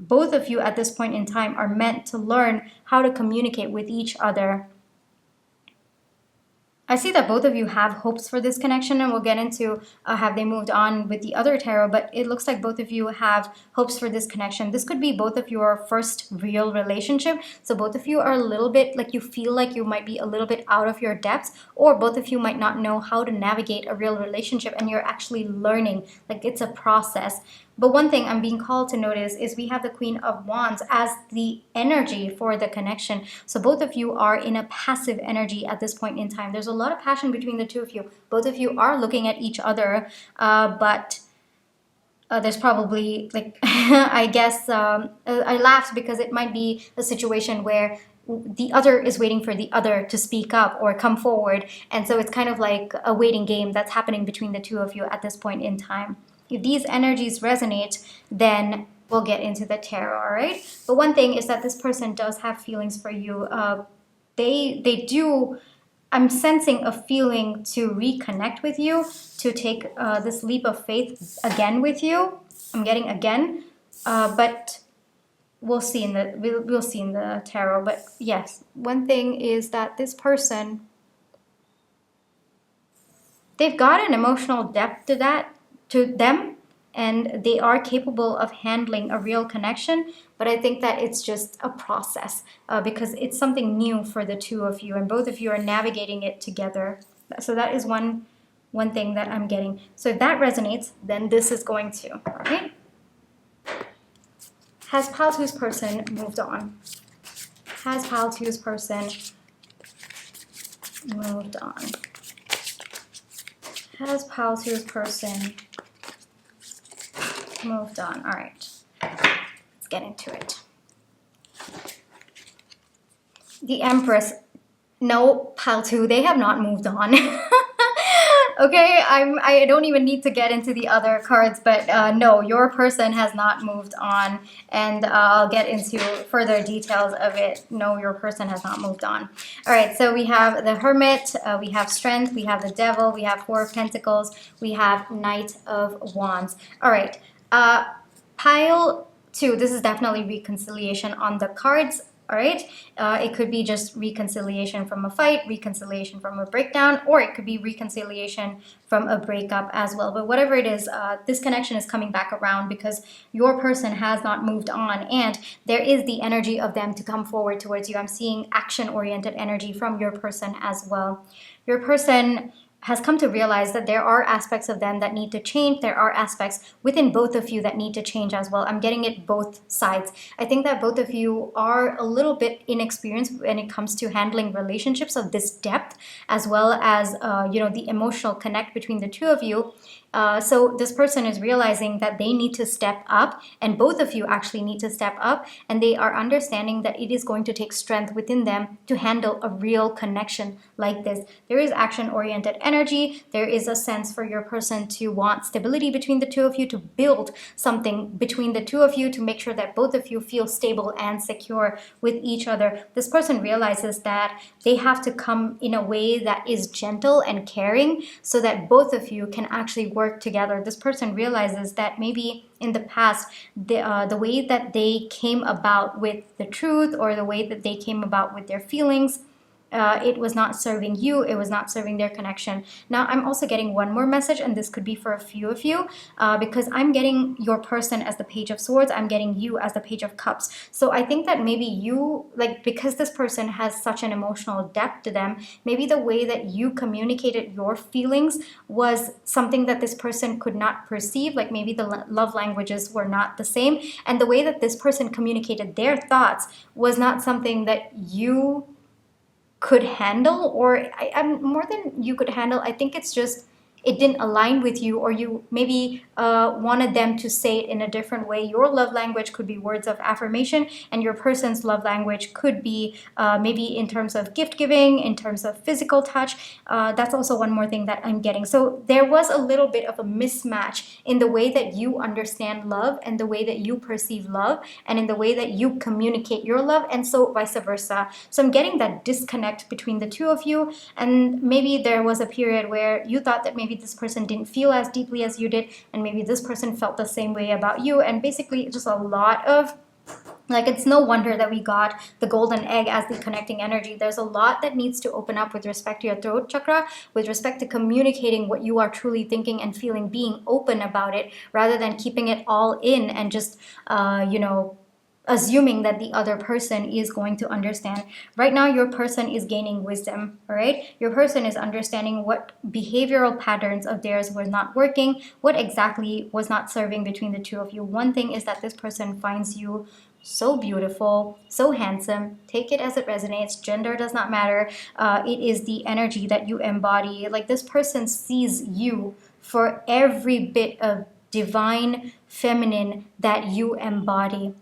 both of you at this point in time are meant to learn how to communicate with each other. I see that both of you have hopes for this connection, and we'll get into have they moved on with the other tarot, but it looks like both of you have hopes for this connection. This could be both of your first real relationship, so both of you are a little bit like you feel like you might be a little bit out of your depths, or both of you might not know how to navigate a real relationship, and you're actually learning, like it's a process. But one thing I'm being called to notice is we have the Queen of Wands as the energy for the connection. So both of you are in a passive energy at this point in time. There's a lot of passion between the two of you. Both of you are looking at each other, but there's probably like, I guess, I laughed because it might be a situation where the other is waiting for the other to speak up or come forward. And so it's kind of like a waiting game that's happening between the two of you at this point in time. If these energies resonate, then we'll get into the tarot, all right? But one thing is that this person does have feelings for you. They do, I'm sensing a feeling to reconnect with you, to take this leap of faith again with you. I'm getting again, but we'll see in the tarot. But yes, one thing is that this person, they've got an emotional depth to them, and they are capable of handling a real connection, but I think that it's just a process because it's something new for the two of you, and both of you are navigating it together. So that is one thing that I'm getting. So if that resonates, then this is going to, okay? Has Pile 2's person moved on? Has Pile 2's person moved on? Has Pile 2's person moved on? All right, let's get into it. The Empress. No, Pile 2, they have not moved on. Okay, I don't even need to get into the other cards, but no, your person has not moved on, and I'll get into further details of it. No, your person has not moved on. All right, so we have the Hermit, we have Strength, we have the Devil, we have Four of Pentacles, we have Knight of Wands. All right, Pile 2, this is definitely reconciliation on the cards. All right, it could be just reconciliation from a fight, reconciliation from a breakdown, or it could be reconciliation from a breakup as well. But whatever it is, this connection is coming back around because your person has not moved on, and there is the energy of them to come forward towards you. I'm seeing action-oriented energy from your person as well. Your person has come to realize that there are aspects of them that need to change. There are aspects within both of you that need to change as well. I'm getting it both sides. I think that both of you are a little bit inexperienced when it comes to handling relationships of this depth, as well as the emotional connect between the two of you. So this person is realizing that they need to step up, and both of you actually need to step up, and they are understanding that it is going to take strength within them to handle a real connection like this. There is action-oriented energy. There is a sense for your person to want stability between the two of you, to build something between the two of you, to make sure that both of you feel stable and secure with each other. This person realizes that they have to come in a way that is gentle and caring so that both of you can actually work together. This person realizes that maybe in the past, the way that they came about with the truth, or the way that they came about with their feelings, it was not serving you, it was not serving their connection. Now, I'm also getting one more message, and this could be for a few of you, because I'm getting your person as the Page of Swords, I'm getting you as the Page of Cups. So I think that maybe you, because this person has such an emotional depth to them, maybe the way that you communicated your feelings was something that this person could not perceive. Like maybe the love languages were not the same, and the way that this person communicated their thoughts was not something that you could handle, or I'm more than you could handle. I think it's just it didn't align with you, or you maybe wanted them to say it in a different way. Your love language could be words of affirmation, and your person's love language could be maybe in terms of gift giving, in terms of physical touch. That's also one more thing that I'm getting. So there was a little bit of a mismatch in the way that you understand love, and the way that you perceive love, and in the way that you communicate your love, and so vice versa. So I'm getting that disconnect between the two of you, and maybe there was a period where you thought that maybe this person didn't feel as deeply as you did, and maybe this person felt the same way about you, and basically just a lot of, it's no wonder that we got the golden egg as the connecting energy. There's a lot that needs to open up with respect to your throat chakra, with respect to communicating what you are truly thinking and feeling, being open about it, rather than keeping it all in and just, assuming that the other person is going to understand. Right now, your person is gaining wisdom, all right? Your person is understanding what behavioral patterns of theirs were not working, what exactly was not serving between the two of you. One thing is that this person finds you so beautiful, so handsome. Take it as it resonates. Gender does not matter. It is the energy that you embody. Like, this person sees you for every bit of divine feminine that you embody.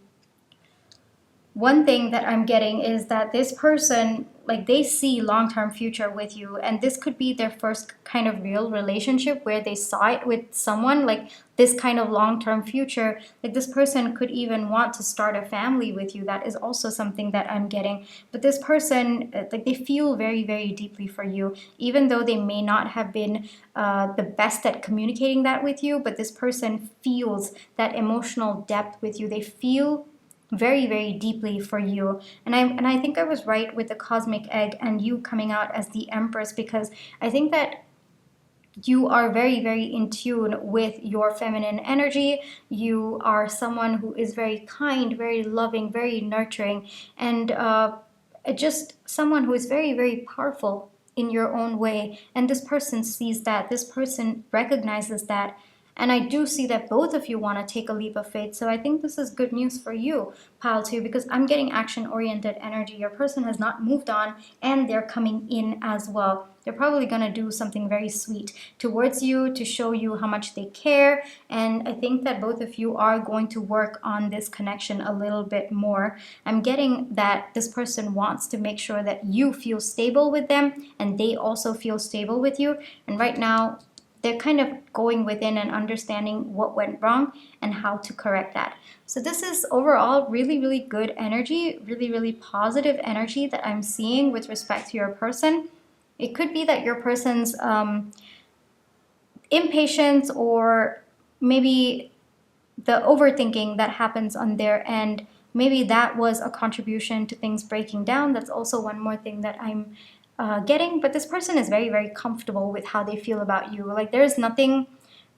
One thing that I'm getting is that this person, they see long-term future with you, and this could be their first kind of real relationship where they saw it with someone, like this kind of long-term future. Like, this person could even want to start a family with you. That is also something that I'm getting. But this person, they feel very, very deeply for you, even though they may not have been the best at communicating that with you, but this person feels that emotional depth with you. They feel very, very deeply for you. And I think I was right with the cosmic egg and you coming out as the Empress, because I think that you are very, very in tune with your feminine energy. You are someone who is very kind, very loving, very nurturing, and just someone who is very, very powerful in your own way. And this person sees that, this person recognizes that. And I do see that both of you want to take a leap of faith. So I think this is good news for you, pile 2, because I'm getting action-oriented energy. Your person has not moved on, and they're coming in as well. They're probably going to do something very sweet towards you to show you how much they care. And I think that both of you are going to work on this connection a little bit more. I'm getting that this person wants to make sure that you feel stable with them, and they also feel stable with you. And right now, they're kind of going within and understanding what went wrong and how to correct that. So this is overall really, really good energy, really, really positive energy that I'm seeing with respect to your person. It could be that your person's impatience, or maybe the overthinking that happens on their end, maybe that was a contribution to things breaking down. That's also one more thing that I'm getting. But this person is very, very comfortable with how they feel about you. Like, there's nothing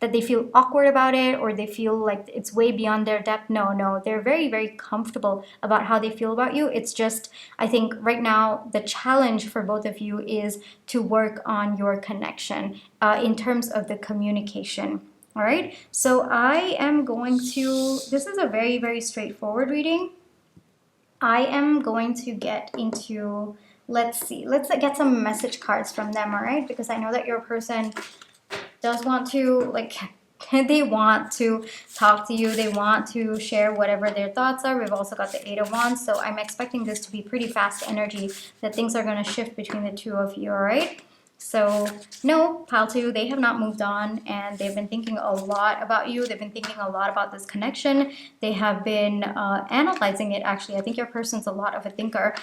that they feel awkward about it or they feel like it's way beyond their depth. No, they're very, very comfortable about how they feel about you. It's just, I think right now the challenge for both of you is to work on your connection in terms of the communication. All right, so I am going to, this is a very, very straightforward reading. I am going to get into, let's see, let's get some message cards from them, all right? Because I know that your person does want to, like, they want to talk to you. They want to share whatever their thoughts are. We've also got the Eight of Wands, so I'm expecting this to be pretty fast energy, that things are going to shift between the two of you, all right? So no, pile 2, they have not moved on, and they've been thinking a lot about you. They've been thinking a lot about this connection. They have been analyzing it, actually. I think your person's a lot of a thinker,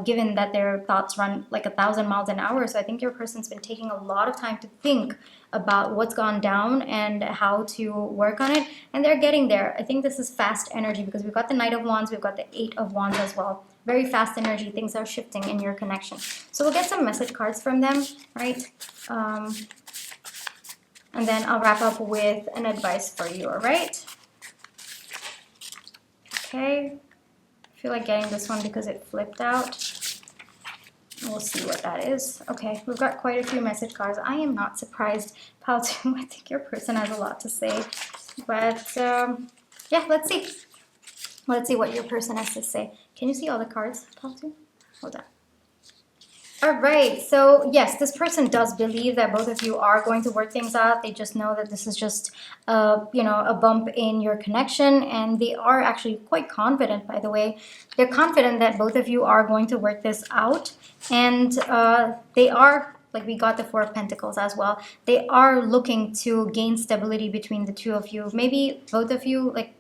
given that their thoughts run like 1,000 miles an hour. So I think your person's been taking a lot of time to think about what's gone down and how to work on it, and they're getting there. I think this is fast energy because we've got the Knight of Wands, we've got the Eight of Wands as well. Very fast energy, things are shifting in your connection. So we'll get some message cards from them, right? And then I'll wrap up with an advice for you, all right? Okay, I feel like getting this one because it flipped out. We'll see what that is. Okay, we've got quite a few message cards. I am not surprised, pile 2. I think your person has a lot to say. But yeah, let's see. Let's see what your person has to say. Can you see all the cards, pile 2? Hold on. All right, so yes, this person does believe that both of you are going to work things out. They just know that this is just, you know, a bump in your connection, and they are actually quite confident, by the way. They're confident that both of you are going to work this out, and they are, like we got the Four of Pentacles as well, they are looking to gain stability between the two of you. Maybe both of you, like,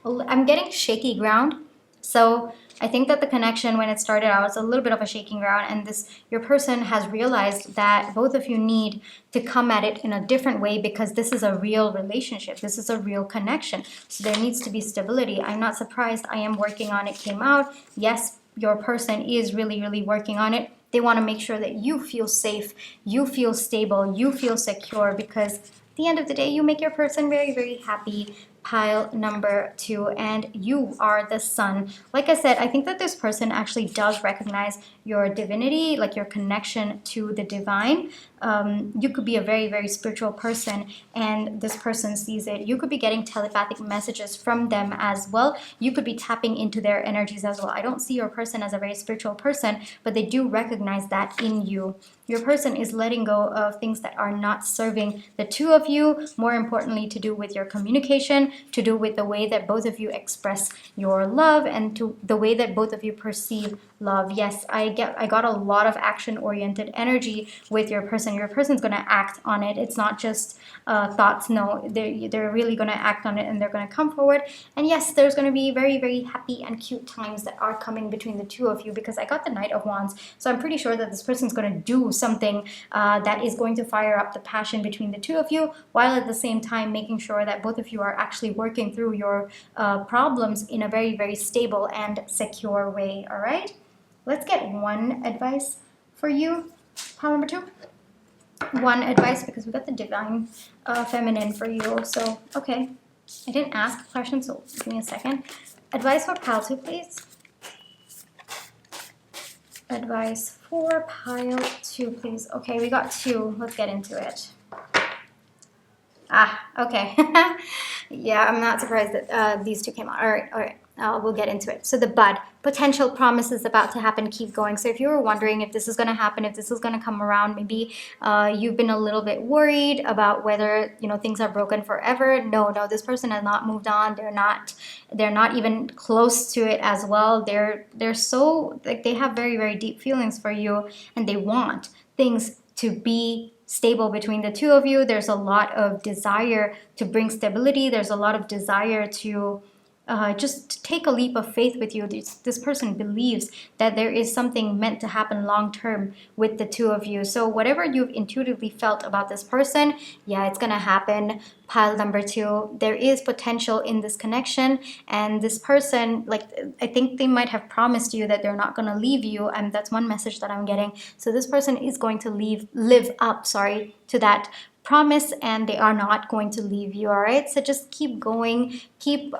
I'm getting shaky ground. So I think that the connection, when it started out, was a little bit of a shaking ground, and this, your person has realized that both of you need to come at it in a different way because this is a real relationship. This is a real connection. So there needs to be stability. I'm not surprised. I am working on it came out. Yes, your person is really, really working on it. They want to make sure that you feel safe, you feel stable, you feel secure, because at the end of the day, you make your person very, very happy. Pile number 2, and you are the sun. Like I said, I think that this person actually does recognize your divinity, like your connection to the divine. You could be a very, very spiritual person, and this person sees it. You could be getting telepathic messages from them as well. You could be tapping into their energies as well. I don't see your person as a very spiritual person, but they do recognize that in you. Your person is letting go of things that are not serving the two of you, more importantly to do with your communication, to do with the way that both of you express your love, and to the way that both of you perceive love. Yes, I got a lot of action-oriented energy with your person. Your person's going to act on it. It's not just thoughts. No, they're really going to act on it, and they're going to come forward. And yes, there's going to be very, very happy and cute times that are coming between the two of you, because I got the Knight of Wands. So I'm pretty sure that this person's going to do something that is going to fire up the passion between the two of you, while at the same time making sure that both of you are actually working through your problems in a very, very stable and secure way. All right, let's get one advice for you, pile number 2. One advice, because we got the divine feminine for you. So okay, I didn't ask a question, so give me a second. Advice for pile 2, please. Advice for pile 2, please. Okay, we got 2. Let's get into it. Ah, okay. Yeah, I'm not surprised that these 2 came out. All right. We'll get into it. So the bud, potential promises about to happen, keep going. So if you were wondering if this is going to happen, if this is going to come around, maybe you've been a little bit worried about whether, you know, things are broken forever. No, this person has not moved on. They're not even close to it as well. They're so, like, they have very, very deep feelings for you, and they want things to be stable between the two of you. There's a lot of desire to bring stability. There's a lot of desire to just take a leap of faith with you. This person believes that there is something meant to happen long term with the two of you. So whatever you've intuitively felt about this person, yeah, it's gonna happen. Pile number 2, there is potential in this connection, and this person, like, I think they might have promised you that they're not gonna leave you, and that's one message that I'm getting. So this person is going to live up to that promise, and they are not going to leave you. All right, so just keep going, keep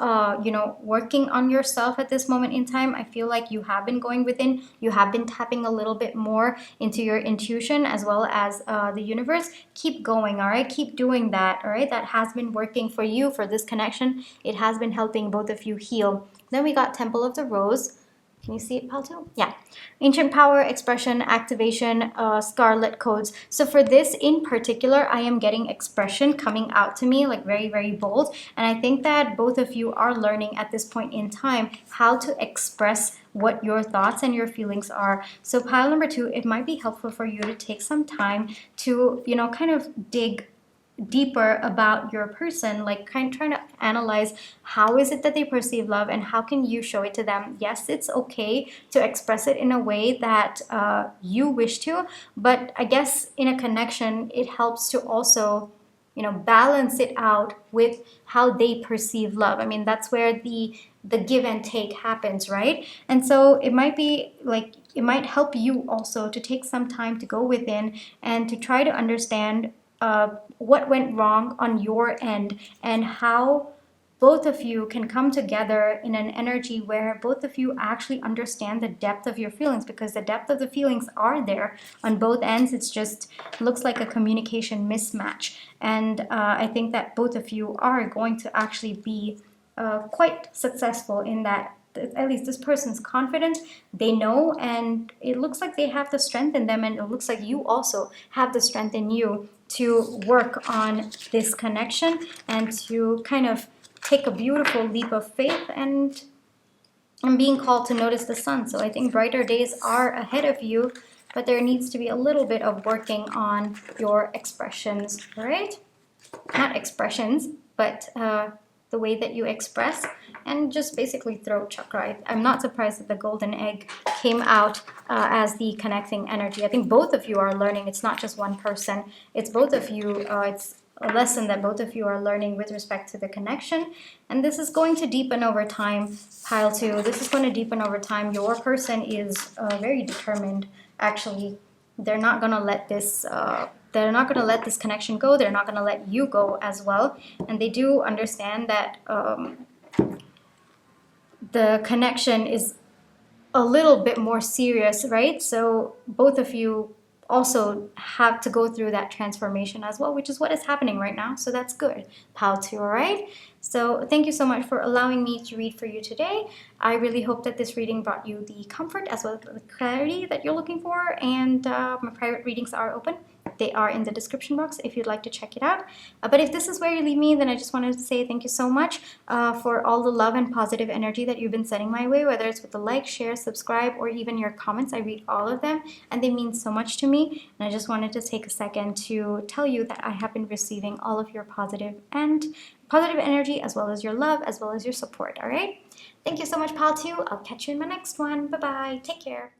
working on yourself at this moment in time. I feel like you have been going within, you have been tapping a little bit more into your intuition as well as the universe. Keep going. All right, keep doing that. All right, that has been working for you, for this connection. It has been helping both of you heal. Then we got Temple of the Rose. Can you see it, Pal 2? Yeah. Ancient power, expression, activation, scarlet codes. So for this in particular, I am getting expression coming out to me, like very, very bold. And I think that both of you are learning at this point in time how to express what your thoughts and your feelings are. So pile number 2, it might be helpful for you to take some time to, kind of dig deeper about your person, like kind of trying to analyze how is it that they perceive love and how can you show it to them. Yes, it's okay to express it in a way that you wish to, but I guess in a connection it helps to also balance it out with how they perceive love. I mean, that's where the give and take happens, right? And so it might be like, it might help you also to take some time to go within and to try to understand what went wrong on your end and how both of you can come together in an energy where both of you actually understand the depth of your feelings, because the depth of the feelings are there on both ends. It's just looks like a communication mismatch. And I think that both of you are going to actually be quite successful in that. At least this person's confident, they know, and it looks like they have the strength in them, and it looks like you also have the strength in you to work on this connection and to kind of take a beautiful leap of faith. And I'm being called to notice the sun. So I think brighter days are ahead of you, but there needs to be a little bit of working on your expressions, right? Not expressions, but the way that you express, and just basically throat chakra. I'm not surprised that the golden egg came out as the connecting energy. I think both of you are learning. It's not just one person. It's both of you. It's a lesson that both of you are learning with respect to the connection. And this is going to deepen over time, pile 2. This is going to deepen over time. Your person is very determined, actually. They're not going to let this connection go. They're not going to let you go as well. And they do understand that the connection is a little bit more serious, right? So both of you also have to go through that transformation as well, which is what is happening right now. So that's good, pal 2, all right? So thank you so much for allowing me to read for you today. I really hope that this reading brought you the comfort as well as the clarity that you're looking for. And my private readings are open. They are in the description box if you'd like to check it out. But if this is where you leave me, then I just wanted to say thank you so much for all the love and positive energy that you've been sending my way, whether it's with the like, share, subscribe, or even your comments. I read all of them, and they mean so much to me. And I just wanted to take a second to tell you that I have been receiving all of your positive energy, as well as your love, as well as your support, all right? Thank you so much, pal 2. I'll catch you in my next one. Bye-bye. Take care.